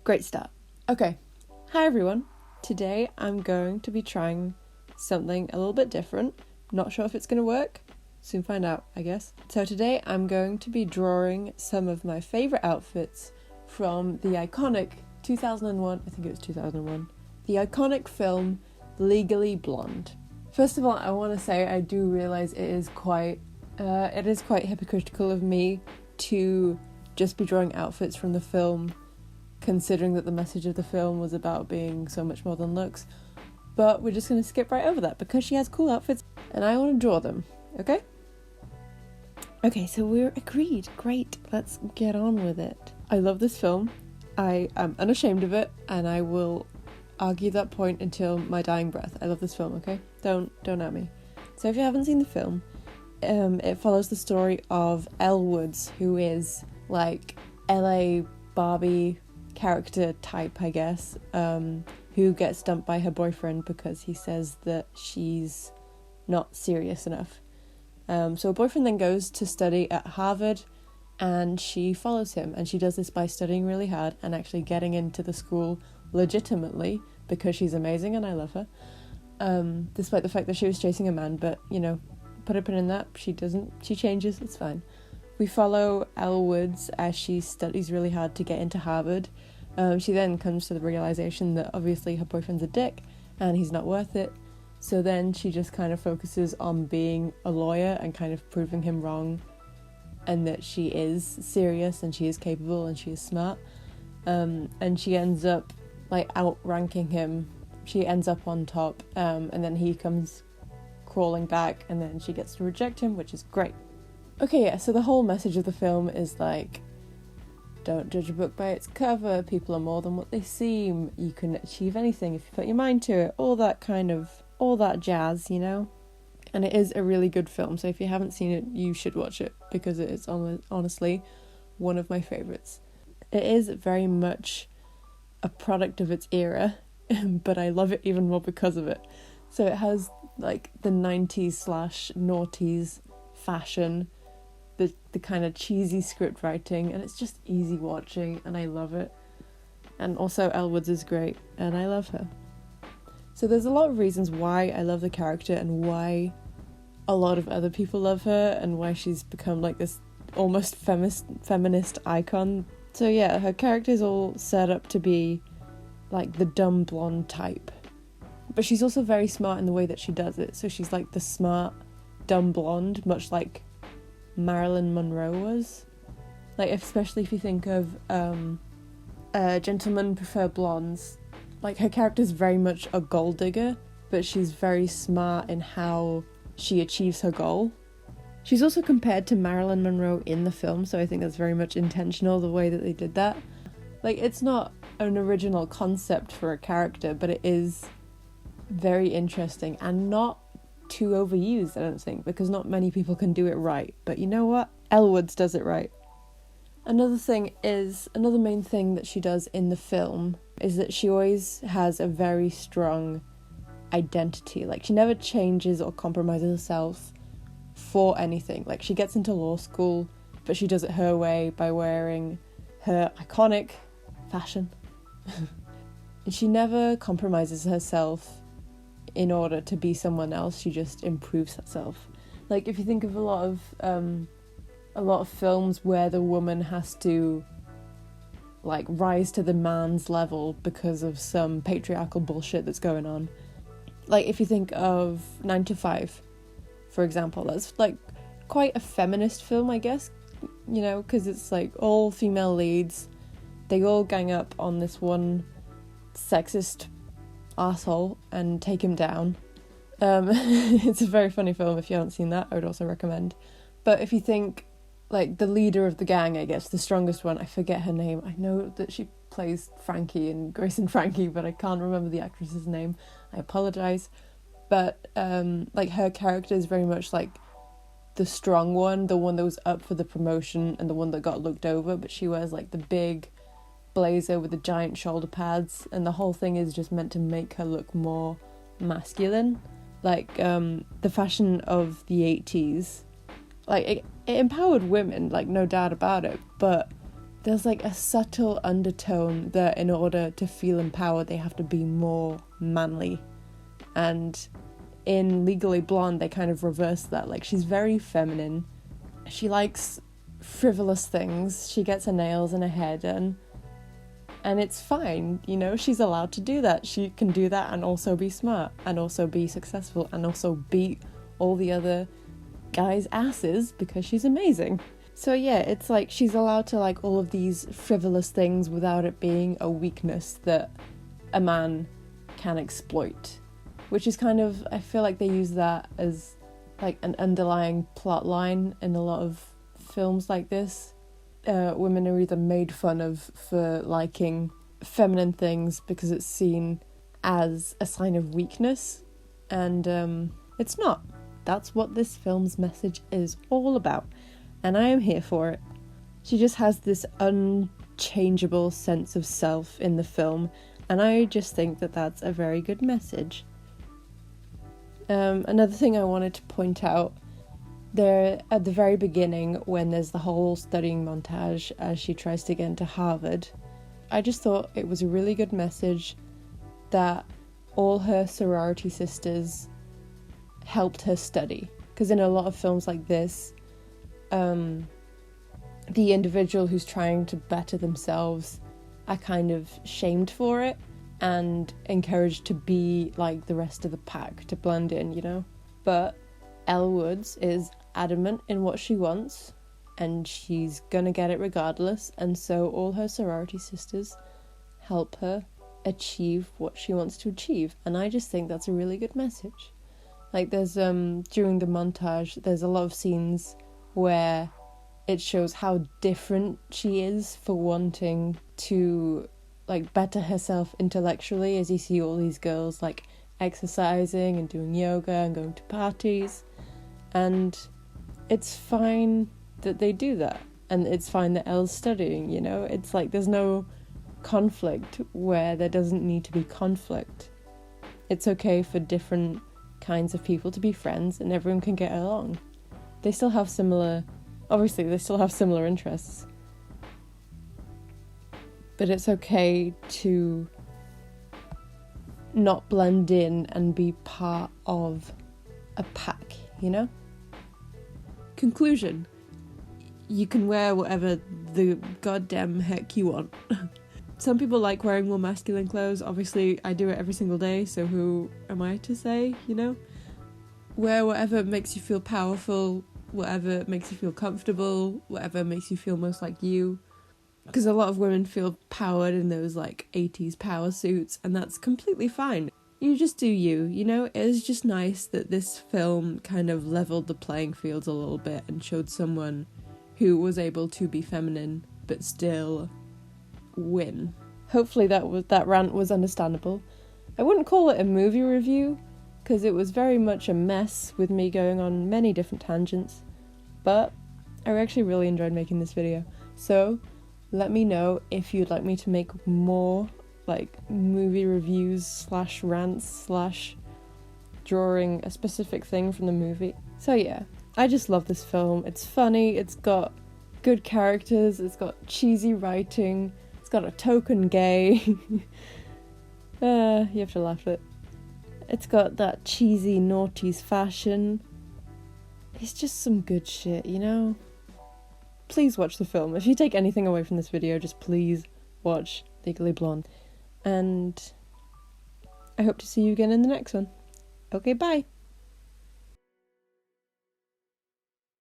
Great start. Okay, hi everyone. Today I'm going to be trying something a little bit different. Not sure if it's going to work. Soon find out, I guess. So today I'm going to be drawing some of my favourite outfits from the iconic 2001, I think it was 2001, the iconic film Legally Blonde. First of all, I want to say I do realise it is quite hypocritical of me to just be drawing outfits from the film, considering that the message of the film was about being so much more than looks. But we're just going to skip right over that because she has cool outfits and I want to draw them, okay? Okay, so we're agreed. Great, let's get on with it. I love this film. I am unashamed of it and I will argue that point until my dying breath. I love this film, okay? Don't at me. So if you haven't seen the film, it follows the story of Elle Woods, who is like LA Barbie character type, I guess, who gets dumped by her boyfriend because he says that she's not serious enough. So her boyfriend then goes to study at Harvard and she follows him, and she does this by studying really hard and actually getting into the school legitimately because she's amazing and I love her, despite the fact that she was chasing a man. But you know, put a pin in that. She changes, it's fine. We follow Elle Woods as she studies really hard to get into Harvard. She then comes to the realization that obviously her boyfriend's a dick and he's not worth it. So then she just kind of focuses on being a lawyer and kind of proving him wrong, and that she is serious and she is capable and she is smart. And she ends up like outranking him. She ends up on top, and then he comes crawling back, and then she gets to reject him, which is great. Okay, yeah, so the whole message of the film is like, don't judge a book by its cover, people are more than what they seem, you can achieve anything if you put your mind to it, all that jazz, you know? And it is a really good film, so if you haven't seen it, you should watch it, because it is honestly one of my favourites. It is very much a product of its era, but I love it even more because of it. So it has like the 90s/noughties fashion, the kind of cheesy script writing, and it's just easy watching and I love it. And also Elle Woods is great and I love her. So there's a lot of reasons why I love the character and why a lot of other people love her and why she's become like this almost feminist icon. So yeah, her character is all set up to be like the dumb blonde type, but she's also very smart in the way that she does it. So she's like the smart dumb blonde, much like Marilyn Monroe was. Like, especially if you think of Gentlemen Prefer Blondes, like her character's very much a gold digger, but she's very smart in how she achieves her goal. She's also compared to Marilyn Monroe in the film, so I think that's very much intentional, the way that they did that. Like, it's not an original concept for a character, but it is very interesting and not too overused, I don't think, because not many people can do it right. But you know what? Elle Woods does it right. Another main thing that she does in the film is that she always has a very strong identity. Like, she never changes or compromises herself for anything. Like, she gets into law school, but she does it her way by wearing her iconic fashion. And she never compromises herself in order to be someone else. She just improves herself. Like, if you think of a lot of films where the woman has to like rise to the man's level because of some patriarchal bullshit that's going on. Like, if you think of 9 to 5, for example, that's like quite a feminist film, I guess, you know, because it's like all female leads, they all gang up on this one sexist asshole and take him down. It's a very funny film. If you haven't seen that, I would also recommend. But if you think like the leader of the gang, I guess the strongest one, I forget her name. I know that she plays Frankie in Grace and Frankie, but I can't remember the actress's name. I apologize. But like her character is very much like the strong one, the one that was up for the promotion and the one that got looked over, but she wears like the big blazer with the giant shoulder pads, and the whole thing is just meant to make her look more masculine. like the fashion of the 80s. Like it empowered women, like no doubt about it, but there's like a subtle undertone that in order to feel empowered they have to be more manly. And in Legally Blonde they kind of reverse that. Like she's very feminine, she likes frivolous things, she gets her nails and her hair done, and it's fine, you know, she's allowed to do that. She can do that and also be smart and also be successful and also beat all the other guys' asses because she's amazing. So yeah, it's like she's allowed to like all of these frivolous things without it being a weakness that a man can exploit, which is kind of, I feel like they use that as like an underlying plot line in a lot of films like this. Women are either made fun of for liking feminine things because it's seen as a sign of weakness, and it's not. That's what this film's message is all about, and I am here for it. She just has this unchangeable sense of self in the film, and I just think that that's a very good message. Another thing I wanted to point out, there at the very beginning when there's the whole studying montage as she tries to get into Harvard, I just thought it was a really good message that all her sorority sisters helped her study, because in a lot of films like this, the individual who's trying to better themselves are kind of shamed for it and encouraged to be like the rest of the pack, to blend in, you know. But Elle Woods is adamant in what she wants, and she's gonna get it regardless, and so all her sorority sisters help her achieve what she wants to achieve, and I just think that's a really good message. Like there's during the montage there's a lot of scenes where it shows how different she is for wanting to like better herself intellectually, as you see all these girls like exercising and doing yoga and going to parties, and it's fine that they do that, and it's fine that Elle's studying, you know. It's like there's no conflict where there doesn't need to be conflict. It's okay for different kinds of people to be friends and everyone can get along. They still have similar interests, but it's okay to not blend in and be part of a pack, you know? Conclusion: you can wear whatever the goddamn heck you want. Some people like wearing more masculine clothes. Obviously, I do it every single day, so who am I to say, you know? Wear whatever makes you feel powerful, whatever makes you feel comfortable, whatever makes you feel most like you. Because a lot of women feel powered in those, like, 80s power suits, and that's completely fine. You just do you, you know? It is just nice that this film kind of leveled the playing fields a little bit and showed someone who was able to be feminine, but still win. Hopefully that rant was understandable. I wouldn't call it a movie review, because it was very much a mess with me going on many different tangents, but I actually really enjoyed making this video. So let me know if you'd like me to make more like movie reviews / rants / drawing a specific thing from the movie. So yeah, I just love this film. It's funny, it's got good characters, it's got cheesy writing, it's got a token gay. You have to laugh at it. It's got that cheesy noughties fashion. It's just some good shit, you know? Please watch the film. If you take anything away from this video, just please watch Legally Blonde. And I hope to see you again in the next one. Okay, bye!